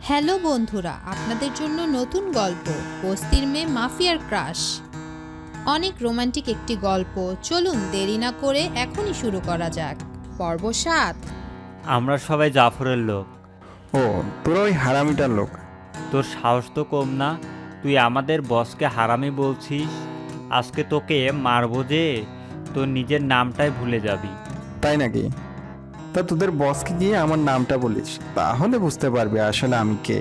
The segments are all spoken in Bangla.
হ্যালো বন্ধুরা, আপনাদের জন্য নতুন গল্প বস্তির মেয়ে মাফিয়ার ক্রাশ। অনেক রোমান্টিক একটি গল্প। চলুন দেরি না করে এখনই শুরু করা যাক। পর্ব ৭। আমরা সবাই জাফরের লোক। ও, তোরা ওই হারামিটার লোক? তোর সাহস তো কম না, তুই আমাদের বসকে হারামি বলছিস। আজকে তোকে মারবো যে তোর নিজের নামটাই ভুলে যাবি। তাই নাকি? তা তোদের বসকে গিয়ে আমার নামটা বলিস, তাহলে বুঝতে পারবি আসলে আমি কে।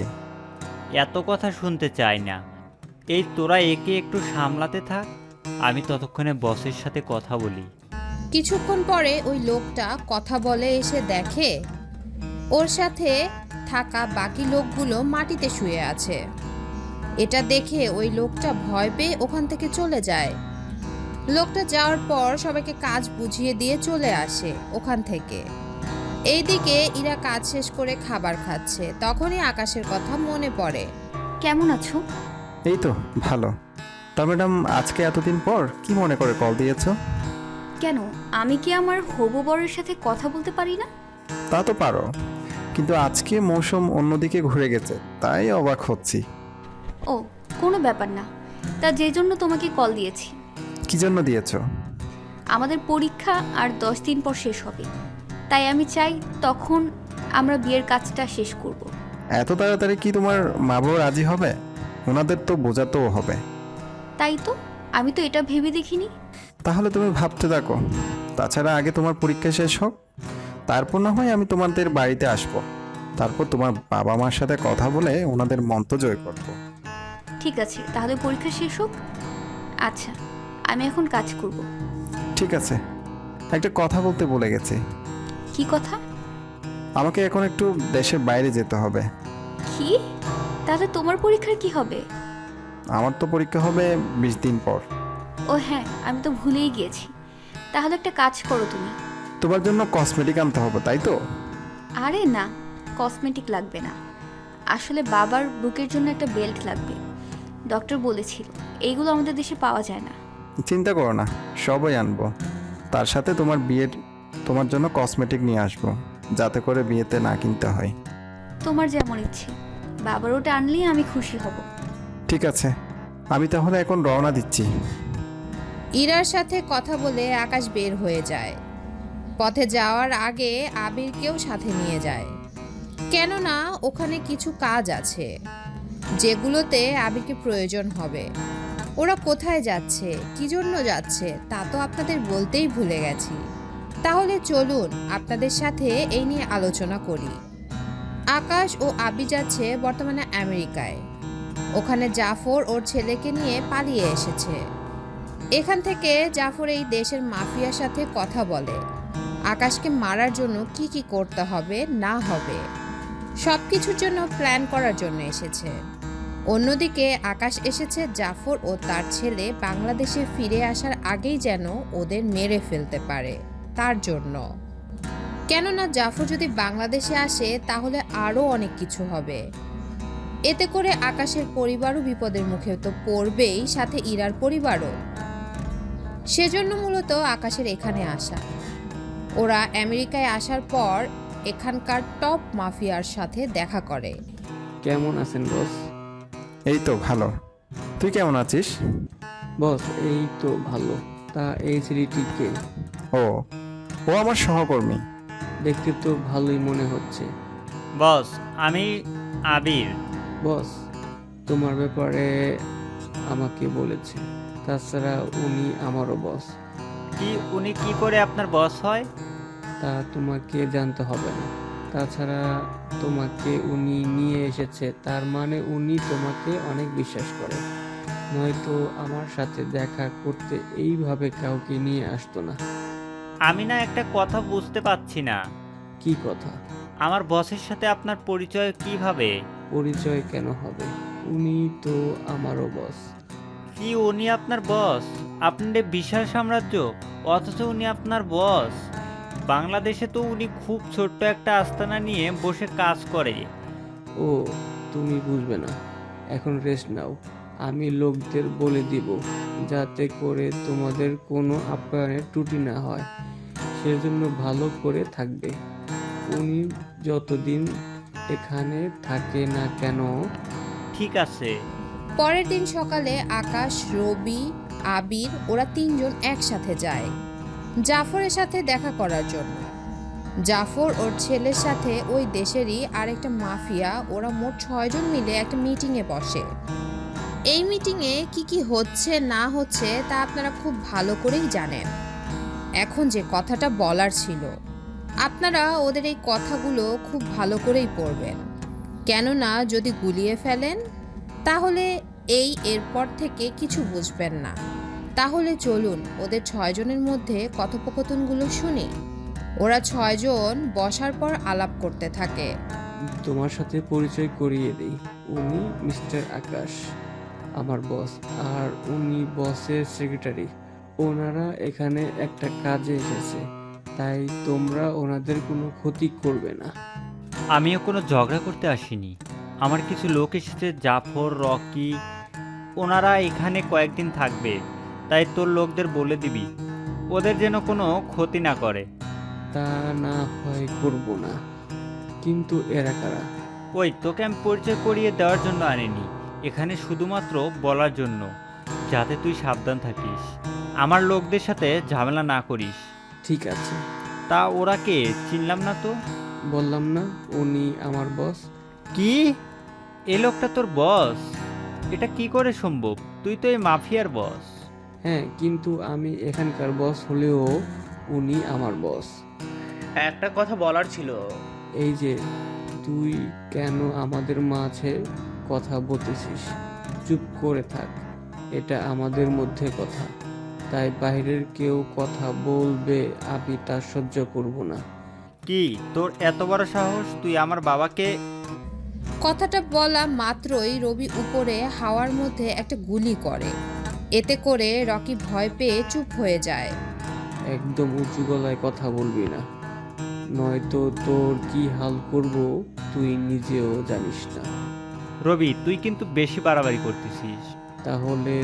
এত কথা শুনতে চাই না। এই তোরা একে একটু সামলাতে থাক, আমি ততক্ষণে বসের সাথে কথা বলি। কিছুক্ষণ পরে ওই লোকটা কথা বলে এসে দেখে ওর সাথে থাকা বাকি লোকগুলো মাটিতে শুয়ে আছে। এটা দেখে ওই লোকটা ভয় পেয়ে ওখান থেকে চলে যায়। লোকটা যাওয়ার পর সবাইকে কাজ বুঝিয়ে দিয়ে চলে আসে ওখান থেকে। এইদিকে ইরা কাজ শেষ করে খাবার খাচ্ছে, তখনই আকাশের কথা মনে পড়ে। কেমন আছো? এই তো ভালো। তা ম্যাডাম, আজকে এতদিন পর কি মনে করে কল দিয়েছ? কেন, আমি কি আমার হবু বরের সাথে কথা বলতে পারি না? তা তো পারো, কিন্তু আজকে মৌসুম অন্যদিকে ঘুরে গেছে, তাই অবাক হচ্ছি। ও, কোনো ব্যাপার না। তা যে জন্য তোমাকে কল দিয়েছি, কি জন্য দিয়েছ? আমাদের পরীক্ষা আর 10 দিন পর শেষ হবে, তাই আমি চাই তখন আমরা বিয়ের কাজটা শেষ করব। এত তাড়াতাড়ি কি তোমার মা বাবা রাজি হবে? ওনাদের তো বোঝাতেও হবে। তাই তো, আমি তো এটা ভেবে দেখিনি। তাহলে তুমি ভাবতে থাকো। তাছাড়া আগে তোমার পরীক্ষা শেষ হোক, তারপর না হয় আমি তোমাদের বাড়িতে আসব। তারপর তোমার বাবা মার সাথে কথা বলে ওনাদের মন তো জয় করব। ঠিক আছে, তাহলে পরীক্ষা শেষ হোক। আচ্ছা, আমি এখন কাজ করব। ঠিক আছে, একটা কথা বলতে বলে গেছি। কি কথা? আমাকে এখন একটু দেশের বাইরে যেতে হবে। কি? তাহলে তোমার পরীক্ষার কি হবে? আমার তো পরীক্ষা হবে 20 দিন পর। ও হ্যাঁ, আমি তো ভুলেই গিয়েছি। তাহলে একটা কাজ করো তুমি। তোমার জন্য কসমেটিক আনতে হবে, তাই তো? আরে না, কসমেটিক লাগবে না। আসলে বাবার বুকের জন্য একটা বেল্ট লাগবে। ডক্টর বলেছিল এইগুলো আমাদের দেশে পাওয়া যায় না। চিন্তা করো না, সবই আনবো। তার সাথে তোমার জন্য কসমেটিক নিয়ে আসবো, যাতে করে বিয়েতে না কিনতে হয়। তোমার যেমন ইচ্ছে, বাবার ওটা আনলেই আমি খুশি হব। ঠিক আছে, আমি তাহলে এখন রওনা দিচ্ছি। ইরার সাথে কথা বলে আকাশ বের হয়ে যায়। পথে যাওয়ার আগে আবিরকেও সাথে নিয়ে যায়, কেননা ওখানে কিছু কাজ আছে যেগুলোতে আবিরকে প্রয়োজন হবে। ওরা কোথায় যাচ্ছে, কি জন্য যাচ্ছে তা তো আপনাদের বলতেই ভুলে গেছি। তাহলে চলুন আপনাদের সাথে এই নিয়ে আলোচনা করি। আকাশ ও আবি যাচ্ছে বর্তমানে আমেরিকায়। ওখানে জাফর ওর ছেলেকে নিয়ে পালিয়ে এসেছে। এখান থেকে জাফর এই দেশের মাফিয়ার সাথে কথা বলে আকাশকে মারার জন্য কি কি করতে হবে না হবে সব কিছুর জন্য প্ল্যান করার জন্য এসেছে। অন্যদিকে আকাশ এসেছে জাফর ও তার ছেলে বাংলাদেশে ফিরে আসার আগেই যেন ওদের মেরে ফেলতে পারে তার জন্য। কেননা জাফর যদি বাংলাদেশে আসে তাহলে আরও অনেক কিছু হবে। এতে করে আকাশের পরিবারও বিপদের মুখে তো পড়বেই, সাথে ইরার পরিবারও। সেজন্য মূলত আকাশের এখানে আসা। ওরা আমেরিকায় আসার পর এখানকার টপ মাফিয়ার সাথে দেখা করে। কেমন আছেন বস? এই তো ভালো। তুই কেমন আছিস? বস এই তো ভালো। তা এই ছেলেটিকে? ও ও আমার সহকর্মী। দেখতে তো ভালোই মনে হচ্ছে। বস, আমি আবির। বস, তোমার ব্যাপারে আমাকে বলেছে। তাছাড়া উনি আমারও বস। উনি কি করে আপনার বস হয়? তা তোমাকে জানতে হবে না। তাছাড়া তোমাকে উনি নিয়ে এসেছে, তার মানে উনি তোমাকে অনেক বিশ্বাস করে। নয়তো আমার সাথে দেখা করতে এইভাবে কাউকে নিয়ে আসতো না। আমি না একটা কথা বুঝতে পারছি না। কি কথা? আমার বসের সাথে আপনার পরিচয় কিভাবে? পরিচয় কেন হবে? উনি তো আমারও বস। কি উনি আপনার বস? আপনার বিশাল সাম্রাজ্য, অথচ উনি আপনার বস। বাংলাদেশে তো উনি খুব ছোট্ট একটা আস্তানা নিয়ে বসে কাজ করে। ও, তুমি বুঝবে না। এখন রেস্ট নাও। আমি লোকদের বলে দিব যাতে করে তোমাদের কোনো আপ্যায়নের ত্রুটি না হয়, সেজন্য ভালো করে থাকবে। উনি যতদিন এখানে থাকে না কেন? ঠিক আছে। পরের দিন সকালে আকাশ, রবি, আবির ওরা তিনজন একসাথে যায় জাফরের সাথে দেখা করার জন্য। জাফর ওর ছেলের সাথে ওই দেশেরই আরেকটা মাফিয়া, ওরা মোট 6 জন মিলে একটা মিটিংয়ে বসে। এই মিটিংয়ে কি কি হচ্ছে না হচ্ছে তা আপনারা খুব ভালো করেই জানেন। এখন যে কথাটা বলার ছিল, আপনারা ওদের এই কথাগুলো খুব ভালো করেই পড়বেন, কেননা যদি গুলিয়ে ফেলেন তাহলে এরপর থেকে কিছু বুঝবেন না। তাহলে চলুন ওদের 6 জনের মধ্যে কথোপকথনগুলো শুনি। ওরা 6 জন বসার পর আলাপ করতে থাকে। তোমার সাথে পরিচয় করিয়ে দিই। উনি মিস্টার আকাশ, আমার বস, আর উনি বসের সেক্রেটারি। ওনারা এখানে একটা কাজে এসেছে, তাই তোমরা ওনাদের কোনো ক্ষতি করবে না। আমিও কোনো ঝগড়া করতে আসিনি। আমার কিছু লোক এসেছে, জাফর, রকি, ওনারা এখানে কয়েকদিন থাকবে, তাই তোর লোকদের বলে দিবি ওদের যেন কোনো ক্ষতি না করে। তা না হয় করব না, কিন্তু এরা কারা? ওই তোকে আমি পরিচয় করিয়ে দেওয়ার জন্য আনিনি, এখানে শুধুমাত্র বলার জন্য, যাতে তুই সাবধান থাকিস, আমার লোকদের সাথে ঝামেলা না করিস। ঠিক আছে। তা ওরা কে, চিনলাম না তো। বললাম না উনি আমার বস। কি, এই লোকটা তোর বস? এটা কি করে সম্ভব? তুই তো এই মাফিয়ার বস। হ্যাঁ, কিন্তু আমি এখানকার বস হলেও উনি আমার বস। একটা কথা বলার ছিল। এই যে, তুই কেন আমাদের মাঝে কথা বলতেছিস? চুপ করে থাক, এটা আমাদের মধ্যে কথা, তাই বাইরের কেউ কথা বলবে আমি তা সহ্য করব না। কি তোর এত বড় সাহস, তুই আমার বাবাকে? কথাটা বলা মাত্রই রবি উপরে হাওয়ার মধ্যে একটা গুলি করে। এতে করে রকি ভয় পেয়ে চুপ হয়ে যায়। একদম উঁচু গলায় কথা বলবি না, নয়তো তোর কি হাল করব তুই নিজেও জানিস না। রবি, তুই কিন্তু বেশি বাড়াবাড়ি করতেছিস। তাহলে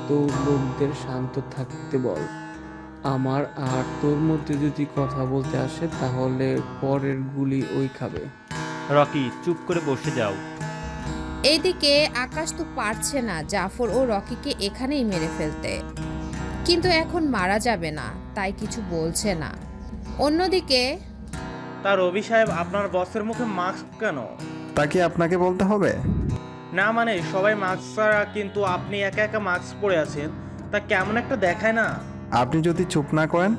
তোর লোকদের শান্ত থাকতে বল। আমার আর তোর মধ্যে যদি কথা বলতে আসে তাহলে পরের গুলি ওই খাবে। রকি, চুপ করে বসে যাও। এইদিকে আকাশ তো পারছে না জাফর ও রকিকে এখানেই মেরে ফেলতে, কিন্তু এখন মারা যাবে না, তাই কিছু বলছে না। অন্যদিকে তা রবি সাহেব, আপনার বসের মুখে মাস্ক কেন? তা কি আপনাকে বলতে হবে? না মানে সবাই মাস্ক ছাড়া, কিন্তু আপনি একা একা মাস্ক পরে আছেন, তা কেমন একটা দেখায় না? আপনি যদি চুপ না করেন।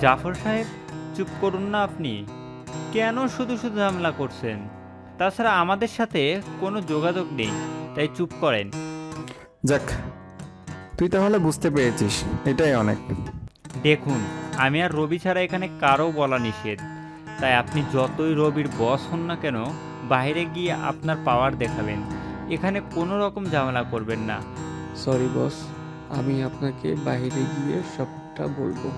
জাফর সাহেব, চুপ করুন না আপনি। কেন শুধু শুধু ঝামেলা করছেন? তাছাড়া আমাদের সাথে কোনো যোগাযোগ নেই, তাই চুপ করেন। যাক, তুই তাহলে বুঝতে পেরেছিস, এটাই অনেক। দেখুন, আমি আর রবি ছাড়া এখানে কারো বলা নিষেধ, তাই আপনি যতই রবির বস হন না কেন, বাইরে গিয়ে আপনার পাওয়ার দেখাবেন, এখানে কোনো রকম ঝামেলা করবেন না। সরি বস, আমি আপনাকে বাইরে গিয়ে সবটা বলবো।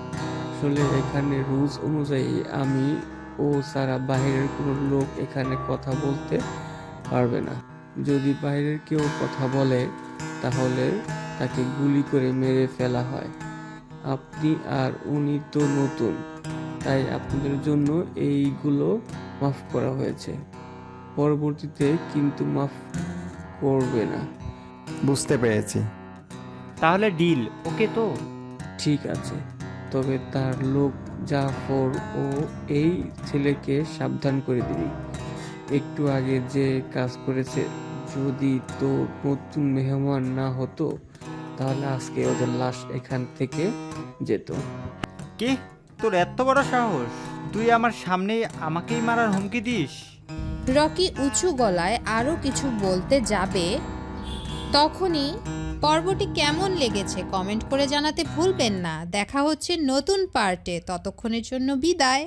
আসলে এখানে রুলস অনুযায়ী আমি ও সারা বাইরের কোনো লোক এখানে কথা বলতে পারবে না। যদি বাইরের কেউ কথা বলে তাহলে তাকে গুলি করে মেরে ফেলা হয়। আপনি আর উনি তো নতুন, তাই আপনাদের জন্য এইগুলো মাফ করা হয়েছে, পরবর্তীতে কিন্তু মাফ করবে না। বুঝতে পেরেছি। তাহলে ডিল ওকে তো? ঠিক আছে, তবে তার লোক জাফর ও এই ছেলেকে সাবধান করে দিবি। একটু আগে যে কাজ করেছে, যদি তো নতুন মেহমান না হতো তাহলে আজকে ওদের লাশ এখান থেকে যেত। কি, তোর এত বড় সাহস? তুই আমার সামনে আমাকেই মারার হুমকি দিস? রকি উঁচু গলায় আরও কিছু বলতে যাবে, তখনই পর্বটি কেমন লেগেছে কমেন্ট করে জানাতে ভুলবেন না। দেখা হচ্ছে নতুন পার্টে, ততক্ষণের জন্য বিদায়।